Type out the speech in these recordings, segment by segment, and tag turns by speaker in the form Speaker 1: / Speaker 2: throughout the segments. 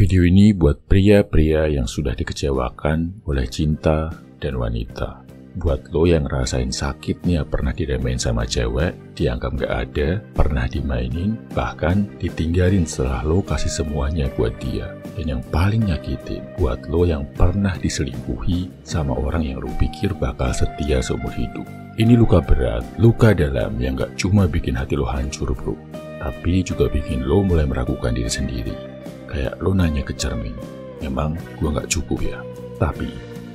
Speaker 1: Video ini buat pria-pria yang sudah dikecewakan oleh cinta dan wanita. Buat lo yang ngerasain sakitnya pernah diremehin sama cewek, dianggap gak ada, pernah dimainin, bahkan ditinggalin setelah lo kasih semuanya buat dia. Dan yang paling nyakitin, buat lo yang pernah diselingkuhi sama orang yang lo pikir bakal setia seumur hidup. Ini luka berat, luka dalam yang gak cuma bikin hati lo hancur bro, tapi juga bikin lo mulai meragukan diri sendiri. Kayak lo nanya ke cermin, memang gua gak cukup ya? Tapi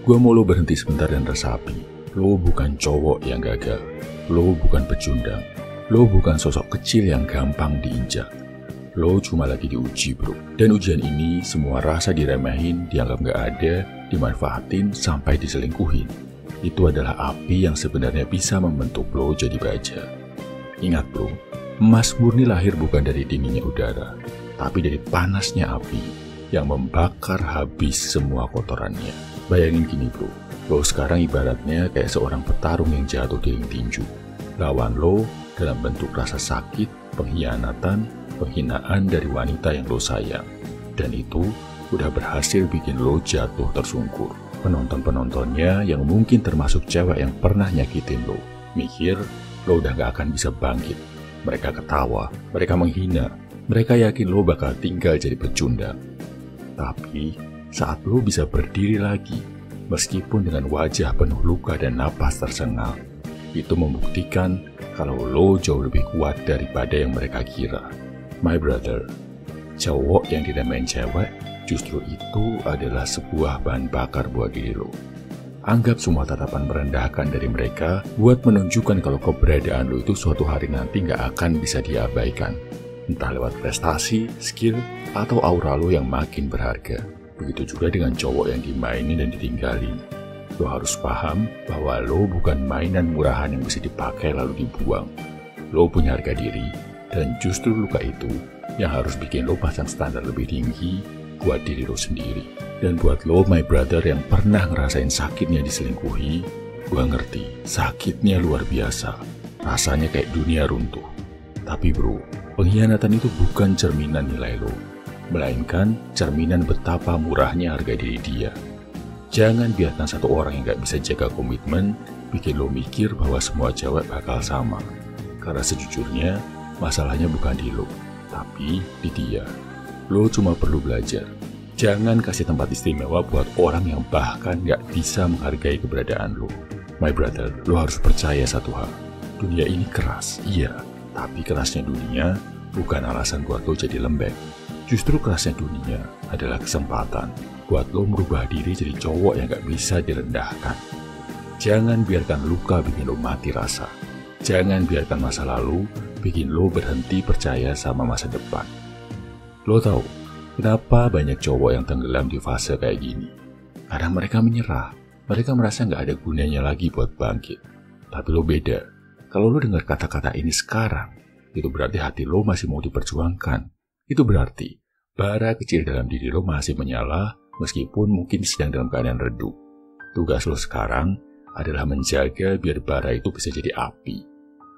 Speaker 1: gua mau lo berhenti sebentar dan resapi. Lo bukan cowok yang gagal. Lo bukan pecundang. Lo bukan sosok kecil yang gampang diinjak. Lo cuma lagi diuji bro. Dan ujian ini semua rasa diremehin, dianggap gak ada, dimanfaatin, sampai diselingkuhin. Itu adalah api yang sebenarnya bisa membentuk lo jadi baja. Ingat bro, emas murni lahir bukan dari dinginnya udara, tapi dari panasnya api yang membakar habis semua kotorannya. Bayangin gini bro, lo sekarang ibaratnya kayak seorang petarung yang jatuh di ring tinju. Lawan lo dalam bentuk rasa sakit, pengkhianatan, penghinaan dari wanita yang lo sayang. Dan itu udah berhasil bikin lo jatuh tersungkur. Penonton-penontonnya yang mungkin termasuk cewek yang pernah nyakitin lo, mikir lo udah gak akan bisa bangkit. Mereka ketawa, mereka menghina, mereka yakin lo bakal tinggal jadi pecundang. Tapi saat lo bisa berdiri lagi, meskipun dengan wajah penuh luka dan napas tersengal, itu membuktikan kalau lo jauh lebih kuat daripada yang mereka kira. My brother, cowok yang diremehin cewek, justru itu adalah sebuah bahan bakar buat diri lo. Anggap semua tatapan merendahkan dari mereka buat menunjukkan kalau keberadaan lo itu suatu hari nanti gak akan bisa diabaikan. Entah lewat prestasi, skill, atau aura lo yang makin berharga. Begitu juga dengan cowok yang dimainin dan ditinggalin. Lo harus paham bahwa lo bukan mainan murahan yang bisa dipakai lalu dibuang. Lo punya harga diri, dan justru luka itu yang harus bikin lo pasang standar lebih tinggi buat diri lo sendiri. Dan buat lo, my brother, yang pernah ngerasain sakitnya diselingkuhi, gua ngerti, sakitnya luar biasa. Rasanya kayak dunia runtuh. Tapi bro, pengkhianatan itu bukan cerminan nilai lo, melainkan cerminan betapa murahnya harga diri dia. Jangan biarkan satu orang yang gak bisa jaga komitmen bikin lo mikir bahwa semua cewek bakal sama. Karena sejujurnya, masalahnya bukan di lo, tapi di dia. Lo cuma perlu belajar. Jangan kasih tempat istimewa buat orang yang bahkan gak bisa menghargai keberadaan lo. My brother, lo harus percaya satu hal. Dunia ini keras, iya. Tapi kerasnya dunia bukan alasan buat lo jadi lembek. Justru kerasnya dunia adalah kesempatan buat lo merubah diri jadi cowok yang gak bisa direndahkan. Jangan biarkan luka bikin lo mati rasa. Jangan biarkan masa lalu bikin lo berhenti percaya sama masa depan. Lo tahu kenapa banyak cowok yang tenggelam di fase kayak gini? Karena mereka menyerah. Mereka merasa gak ada gunanya lagi buat bangkit. Tapi lo beda. Kalau lo dengar kata-kata ini sekarang, itu berarti hati lo masih mau diperjuangkan. Itu berarti bara kecil dalam diri lo masih menyala, meskipun mungkin sedang dalam keadaan redup. Tugas lo sekarang adalah menjaga biar bara itu bisa jadi api.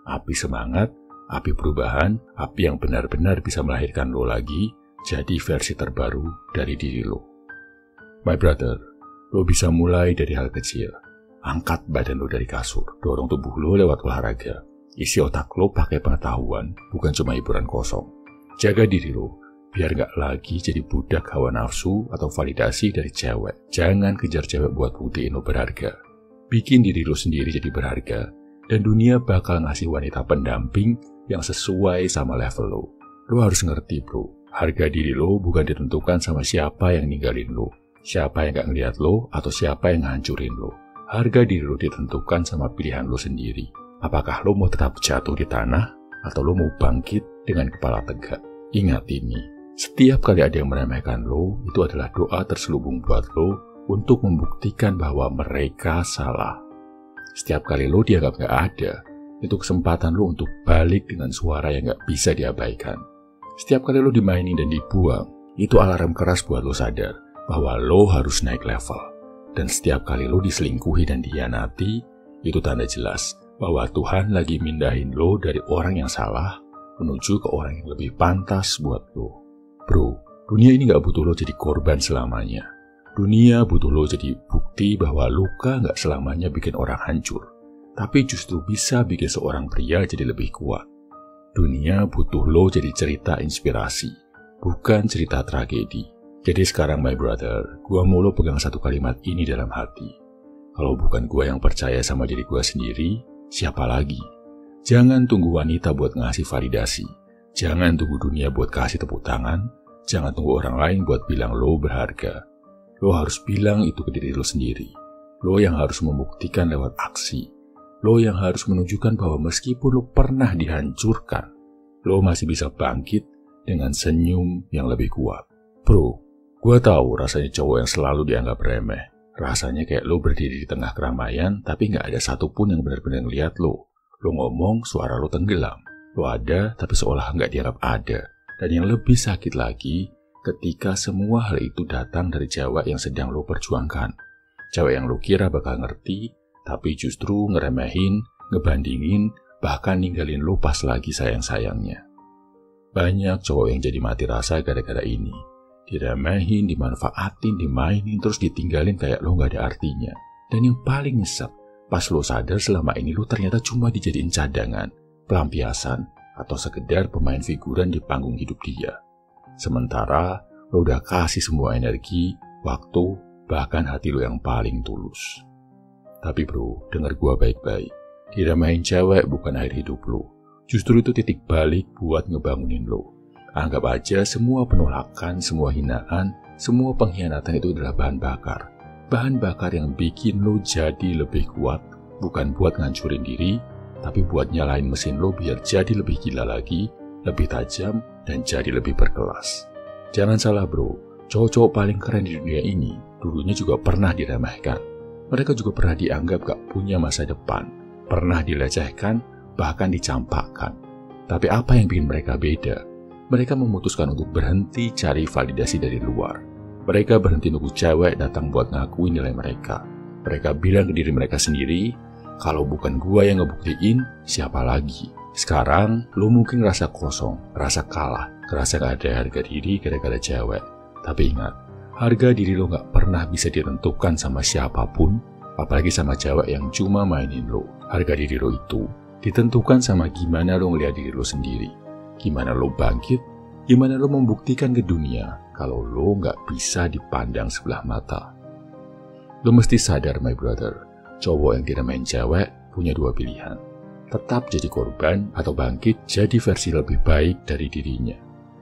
Speaker 1: Api semangat, api perubahan, api yang benar-benar bisa melahirkan lo lagi, jadi versi terbaru dari diri lo. My brother, lo bisa mulai dari hal kecil. Angkat badan lo dari kasur, dorong tubuh lo lewat olahraga. Isi otak lo pakai pengetahuan, bukan cuma hiburan kosong. Jaga diri lo, biar gak lagi jadi budak hawa nafsu atau validasi dari cewek. Jangan kejar cewek buat buktiin lo berharga. Bikin diri lo sendiri jadi berharga, dan dunia bakal ngasih wanita pendamping yang sesuai sama level lo. Lo harus ngerti bro, harga diri lo bukan ditentukan sama siapa yang ninggalin lo, siapa yang gak ngeliat lo, atau siapa yang ngancurin lo. Harga diri lo ditentukan sama pilihan lo sendiri. Apakah lo mau tetap jatuh di tanah, atau lo mau bangkit dengan kepala tegak? Ingat ini, setiap kali ada yang meremehkan lo, itu adalah doa terselubung buat lo untuk membuktikan bahwa mereka salah. Setiap kali lo dianggap gak ada, itu kesempatan lo untuk balik dengan suara yang gak bisa diabaikan. Setiap kali lo dimainin dan dibuang, itu alarm keras buat lo sadar bahwa lo harus naik level. Dan setiap kali lo diselingkuhi dan dihianati, itu tanda jelas bahwa Tuhan lagi mindahin lo dari orang yang salah menuju ke orang yang lebih pantas buat lo. Bro, Dunia ini gak butuh lo jadi korban selamanya. Dunia butuh lo jadi bukti bahwa luka gak selamanya bikin orang hancur, tapi justru bisa bikin seorang pria jadi lebih kuat. Dunia butuh lo jadi cerita inspirasi, bukan cerita tragedi. Jadi sekarang my brother, gua mau lo pegang satu kalimat ini dalam hati. Kalau bukan gua yang percaya sama diri gua sendiri, siapa lagi? Jangan tunggu wanita buat ngasih validasi. Jangan tunggu dunia buat kasih tepuk tangan. Jangan tunggu orang lain buat bilang lo berharga. Lo harus bilang itu ke diri lo sendiri. Lo yang harus membuktikan lewat aksi. Lo yang harus menunjukkan bahwa meskipun lo pernah dihancurkan, lo masih bisa bangkit dengan senyum yang lebih kuat. Bro, gue tahu rasanya cowok yang selalu dianggap remeh. Rasanya kayak lo berdiri di tengah keramaian, tapi gak ada satupun yang benar-benar ngeliat lo. Lo ngomong, suara lo tenggelam. Lo ada, tapi seolah gak dianggap ada. Dan yang lebih sakit lagi, ketika semua hal itu datang dari cewek yang sedang lo perjuangkan. Cewek yang lo kira bakal ngerti, tapi justru ngeremehin, ngebandingin, bahkan ninggalin lo pas lagi sayang-sayangnya. Banyak cowok yang jadi mati rasa gara-gara ini. Diremehin, dimanfaatin, dimainin, terus ditinggalin kayak lo gak ada artinya. Dan yang paling nyesek, pas lo sadar selama ini lo ternyata cuma dijadiin cadangan, pelampiasan, atau sekedar pemain figuran di panggung hidup dia. Sementara lo udah kasih semua energi, waktu, bahkan hati lo yang paling tulus. Tapi bro, denger gua baik-baik. Diremehin cewek bukan akhir hidup lo. Justru itu titik balik buat ngebangunin lo. Anggap aja semua penolakan, semua hinaan, semua pengkhianatan itu adalah bahan bakar. Bahan bakar yang bikin lo jadi lebih kuat, bukan buat ngancurin diri, tapi buat nyalain mesin lo biar jadi lebih gila lagi, lebih tajam, dan jadi lebih berkelas. Jangan salah bro, cowok-cowok paling keren di dunia ini dulunya juga pernah diremehkan. Mereka juga pernah dianggap gak punya masa depan, pernah dilecehkan, bahkan dicampakkan. Tapi apa yang bikin mereka beda? Mereka memutuskan untuk berhenti cari validasi dari luar. Mereka berhenti nunggu cewek datang buat ngakuin nilai mereka. Mereka bilang ke diri mereka sendiri, kalau bukan gua yang ngebuktiin, siapa lagi? Sekarang, lo mungkin ngerasa kosong, ngerasa kalah, ngerasa gak ada harga diri gara-gara cewek. Tapi ingat, harga diri lo gak pernah bisa ditentukan sama siapapun, apalagi sama cewek yang cuma mainin lo. Harga diri lo itu ditentukan sama gimana lo ngeliat diri lo sendiri. Gimana lo bangkit, gimana lo membuktikan ke dunia kalau lo gak bisa dipandang sebelah mata. Lo mesti sadar my brother, cowok yang tidak main cewek punya dua pilihan. Tetap jadi korban atau bangkit jadi versi lebih baik dari dirinya.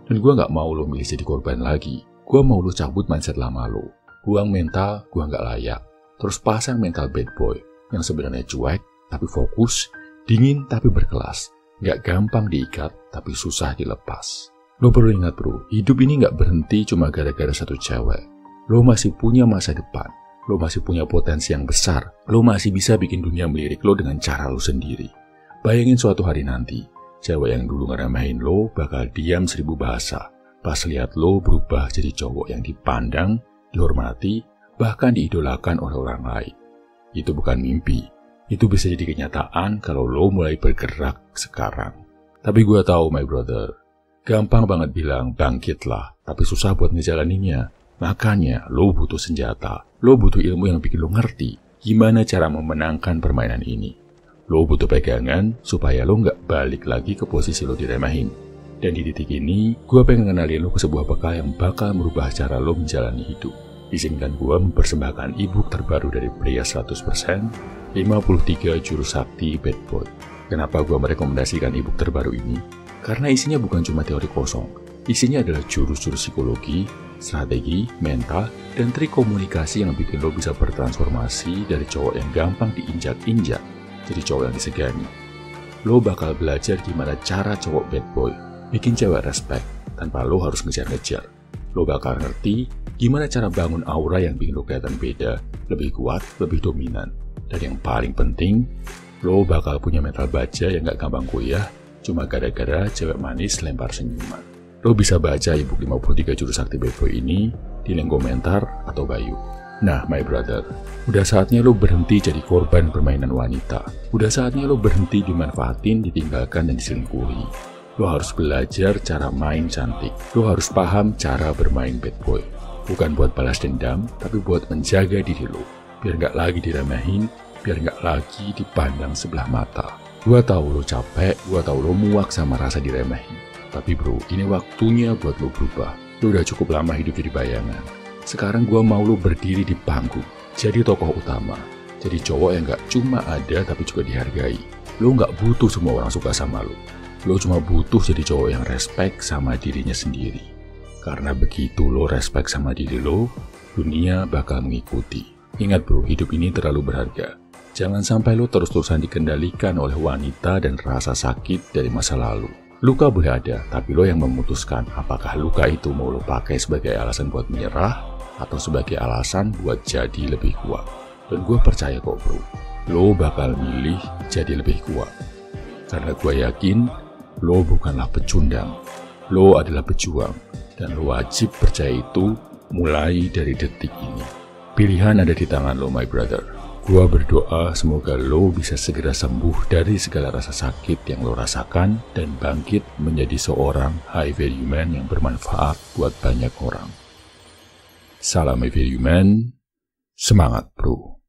Speaker 1: Dan gue gak mau lo milih jadi korban lagi. Gue mau lo cabut mindset lama lo. Buang mental gue gak layak. Terus pasang mental bad boy yang sebenarnya cuek tapi fokus, dingin tapi berkelas. Gak gampang diikat tapi susah dilepas. Lo perlu ingat bro, hidup ini gak berhenti cuma gara-gara satu cewek. Lo masih punya masa depan. Lo masih punya potensi yang besar. Lo masih bisa bikin dunia melirik lo dengan cara lo sendiri. Bayangin suatu hari nanti, cewek yang dulu ngeremehin lo bakal diam 1000 bahasa. Pas lihat lo berubah jadi cowok yang dipandang, dihormati, bahkan diidolakan oleh orang lain. Itu bukan mimpi. Itu bisa jadi kenyataan kalau lo mulai bergerak sekarang. Tapi gue tahu my brother, gampang banget bilang bangkitlah, tapi susah buat ngejalaninnya. Makanya lo butuh senjata. Lo butuh ilmu yang bikin lo ngerti gimana cara memenangkan permainan ini. Lo butuh pegangan supaya lo nggak balik lagi ke posisi lo diremehin. Dan di titik ini, gue pengen kenalin lo ke sebuah bekal yang bakal merubah cara lo menjalani hidup. Izinkan gue mempersembahkan e-book terbaru dari Pria 100%, 53 Jurus Sakti Bad Boy. Kenapa gue merekomendasikan e-book terbaru ini? Karena isinya bukan cuma teori kosong. Isinya adalah jurus-jurus psikologi, strategi, mental, dan trik komunikasi yang bikin lo bisa bertransformasi dari cowok yang gampang diinjak-injak jadi cowok yang disegani. Lo bakal belajar gimana cara cowok bad boy bikin cewek respect tanpa lo harus ngejar-ngejar. Lo bakal ngerti gimana cara bangun aura yang bikin lo kelihatan beda, lebih kuat, lebih dominan. Dan yang paling penting, lo bakal punya mental baja yang gak gampang goyah cuma gara-gara cewek manis lempar senyuman. Lo bisa baca e-book 53 Jurus Sakti Bad Boy ini di link komentar atau bio. Nah, my brother, udah saatnya lo berhenti jadi korban permainan wanita. Udah saatnya lo berhenti dimanfaatin, ditinggalkan, dan diselingkuhi. Lo harus belajar cara main cantik. Lo harus paham cara bermain bad boy. Bukan buat balas dendam, tapi buat menjaga diri lo. Biar nggak lagi diremehin, biar nggak lagi dipandang sebelah mata. Gua tahu lo capek, gua tahu lo muak sama rasa diremehin. Tapi bro, ini waktunya buat lo berubah. Lo udah cukup lama hidup jadi bayangan. Sekarang gua mau lo berdiri di panggung. Jadi tokoh utama. Jadi cowok yang nggak cuma ada tapi juga dihargai. Lo nggak butuh semua orang suka sama lo. Lo cuma butuh jadi cowok yang respect sama dirinya sendiri. Karena begitu lo respect sama diri lo, dunia bakal mengikuti. Ingat bro, hidup ini terlalu berharga. Jangan sampai lo terus-terusan dikendalikan oleh wanita dan rasa sakit dari masa lalu. Luka boleh ada, tapi lo yang memutuskan apakah luka itu mau lo pakai sebagai alasan buat menyerah atau sebagai alasan buat jadi lebih kuat. Dan gue percaya kok bro, lo bakal milih jadi lebih kuat. Karena gue yakin lo bukanlah pecundang, lo adalah pejuang, dan lo wajib percaya itu mulai dari detik ini. Pilihan ada di tangan lo, my brother. Gua berdoa semoga lo bisa segera sembuh dari segala rasa sakit yang lo rasakan dan bangkit menjadi seorang high value man yang bermanfaat buat banyak orang. Salam high value man, semangat bro.